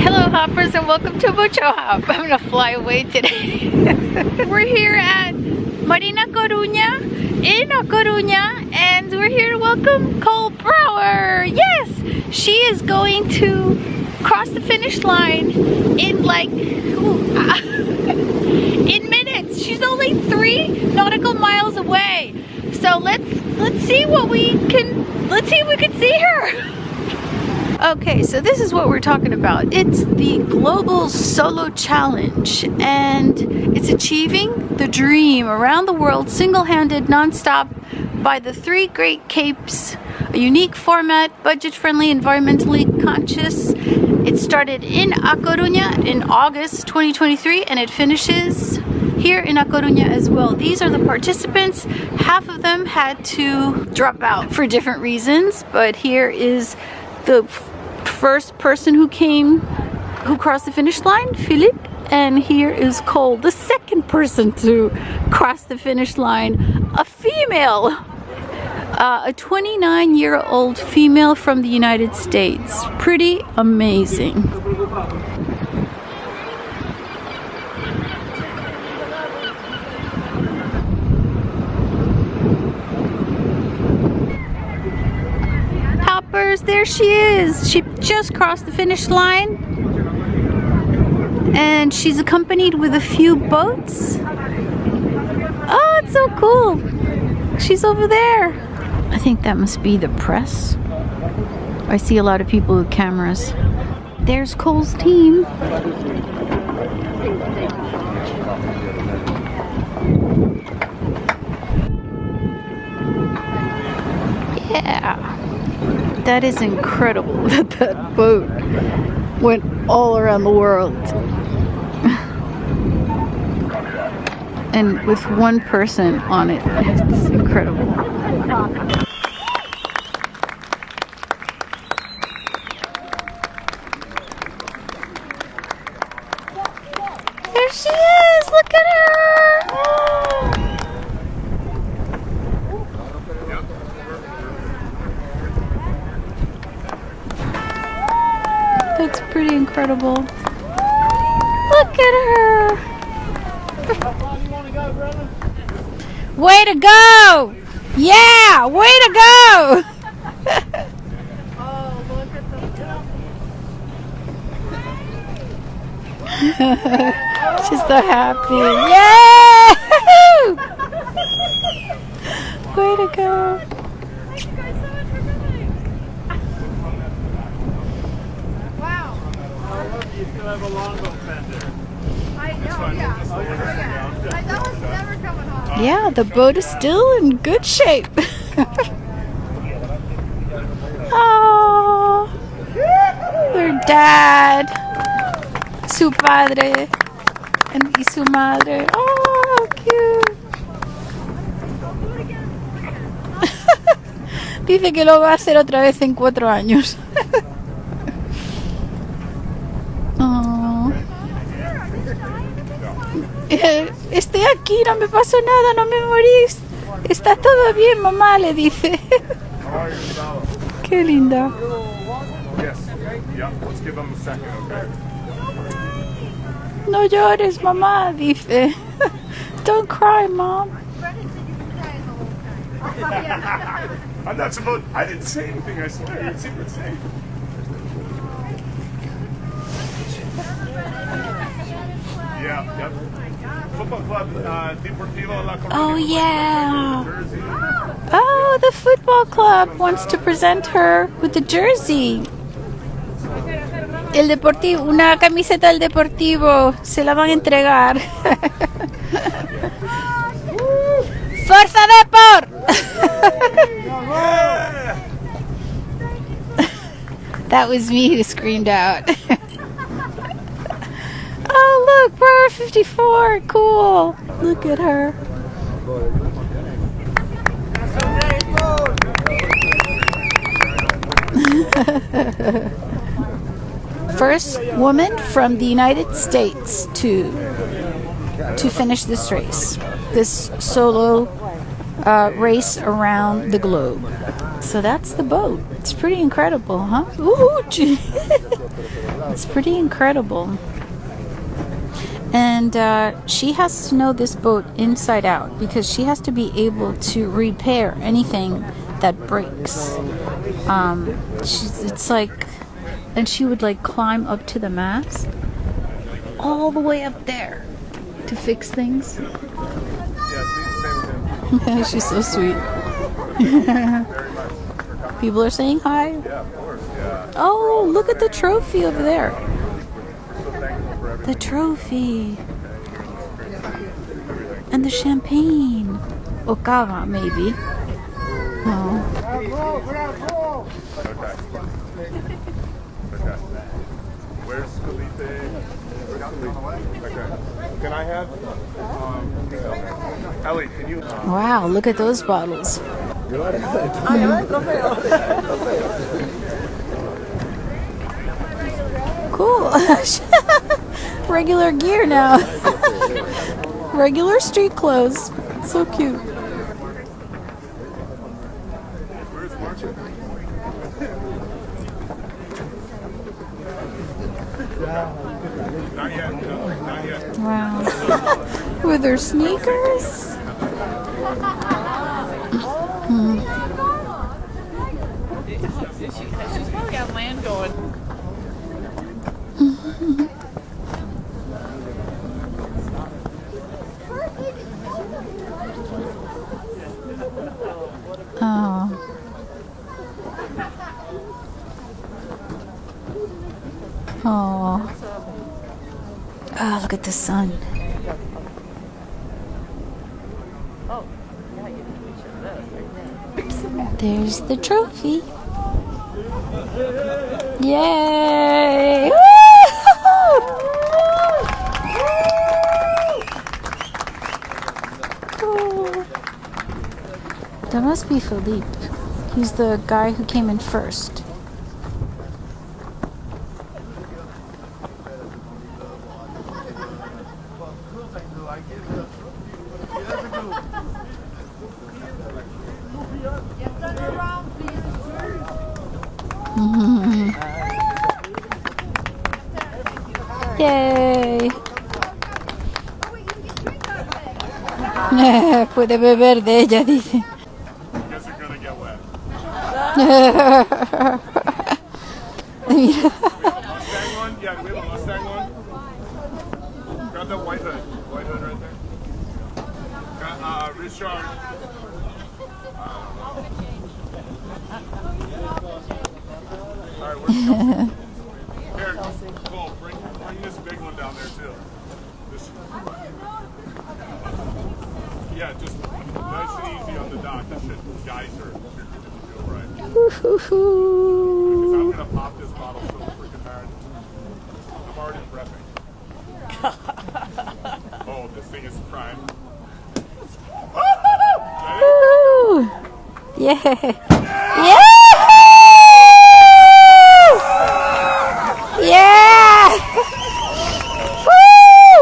Hello hoppers and welcome to MuchoHop. I'm gonna fly away today. We're here at Marina Coruña in A Coruña and we're here to welcome Cole Brauer. Yes! She is going to cross the finish line in like in minutes. She's only 3 nautical miles away. So let's see what we can if we can see her. Okay, so this is what we're talking about. It's the Global Solo Challenge, and it's achieving the dream around the world, single-handed, non-stop, by the 3 Great Capes, a unique format, budget-friendly, environmentally conscious. It started in A Coruña in August 2023, and it finishes here in A Coruña as well. These are the participants. Half of them had to drop out for different reasons, but here is the first person who crossed the finish line, Philip, and here is Cole, the second person to cross the finish line, a female, a 29-year-old female from the United States. Pretty amazing. There she is. She just crossed the finish line and she's accompanied with a few boats. Oh, it's so cool. She's over there. I think that must be the press. I see a lot of people with cameras. There's Cole's team. Yeah. That is incredible that that boat went all around the world. And with one person on it, it's incredible. There she is! Look at her! That's pretty incredible. Look at her! Way to go! Yeah! Way to go! Oh, look at the She's so happy. Yeah! Way to go! Thank you guys so much for coming. Wow. You still have a longboat fender. I know, yeah. That was never coming off. Yeah, the boat is still in good shape. Oh, their dad, su padre, y su madre. Oh, how cute. Dice que lo va a hacer otra vez en 4 años. Oh. Estoy aquí, no me pasó nada, no me morís. Está todo bien, mamá, le dice. Qué linda. No llores, mamá, dice. Don't cry, mom. I'm not supposed. I didn't say anything. I swear. It's super safe. Yeah. Yep. Football club, Deportivo La Coruna. Oh, yeah. Oh, the football club wants to present her with the jersey. El Deportivo, una camiseta del Deportivo. Se la van a entregar. ¡Fuerza Depor! That was me who screamed out. Oh, look, Brauer 54. Cool. Look at her. First woman from the United States to finish this race, this solo race around the globe. So that's the boat. It's pretty incredible, huh? Ooh, gee. It's pretty incredible. And she has to know this boat inside out because she has to be able to repair anything that breaks. It's like, and she would like climb up to the mast, all the way up there, to fix things. She's so sweet. People are saying hi. Oh, look at the trophy over there. The trophy. And the champagne. Or cava, maybe. Oh. Where's Felipe? Okay. Can I have Ellie, can you Wow, look at those bottles. Cool. Regular gear now. Regular street clothes. So cute. where's Marcia? Not yet, no, not yet. Wow. With her sneakers. She's probably got land going. Oh. Oh. Oh, look at the sun. There's the trophy. Yay! Woo! That must be Philippe. He's the guy who came in first. Yay! Puede beber de ella, dice. Guess you're gonna get wet. Mira. Mustang one? Yeah, we have a Mustang one. Grab that white hood. White hood right there. Got Richard. Alright, where's the Here, Cole, bring this big one down there too. This, yeah, just nice and easy on the dock. That shit geyser if you do it right. Because I'm gonna pop this bottle so freaking hard. I'm already prepping. Oh, this thing is prime. Woo! Yeah! Yeah! Yeah! Woo!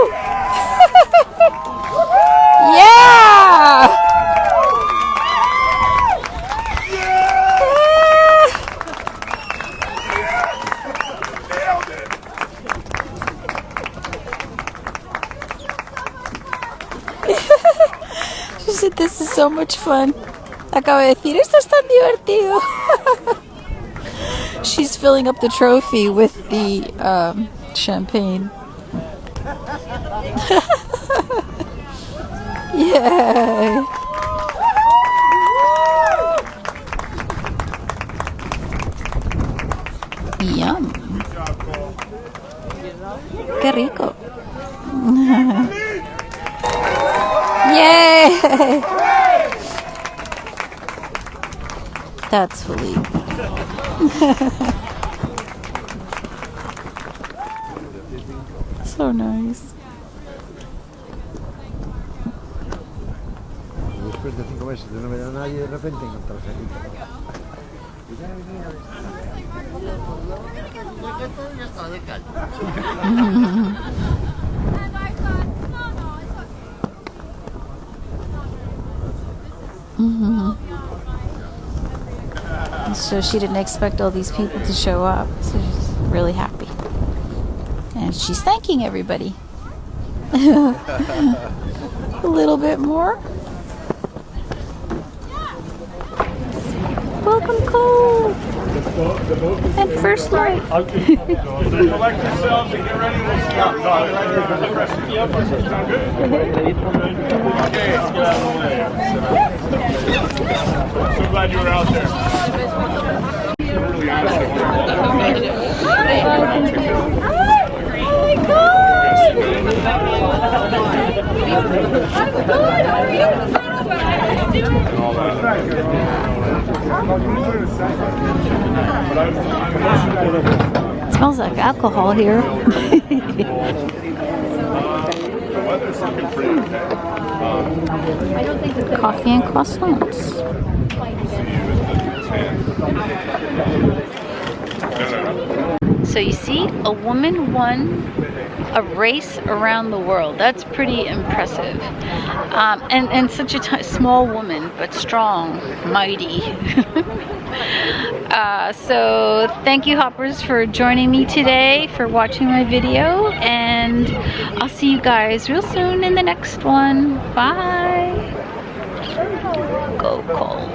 Yeah! Nailed it! She said, this is so much fun. Acabo de decir, esto es tan divertido. She's filling up the trophy with the champagne. Yay! Yum. Good job, Cole. Qué rico. Yay! That's Philippe. So nice. Después de 5 meses de no ver a nadie, de repente encontrarse aquí. So she didn't expect all these people to show up. So she's really happy. And she's thanking everybody. A little bit more. Welcome, Cole. And first light. Collect yourselves and get ready. We'll start. So glad you were out there. Really honestly, It smells like alcohol here. the weather's looking pretty okay. Coffee and croissants. So you see, a woman won a race around the world. That's pretty impressive. And such a small woman, but strong, mighty. So thank you, hoppers, for joining me today, for watching my video, and I'll see you guys real soon in the next one. Bye. Go Cole.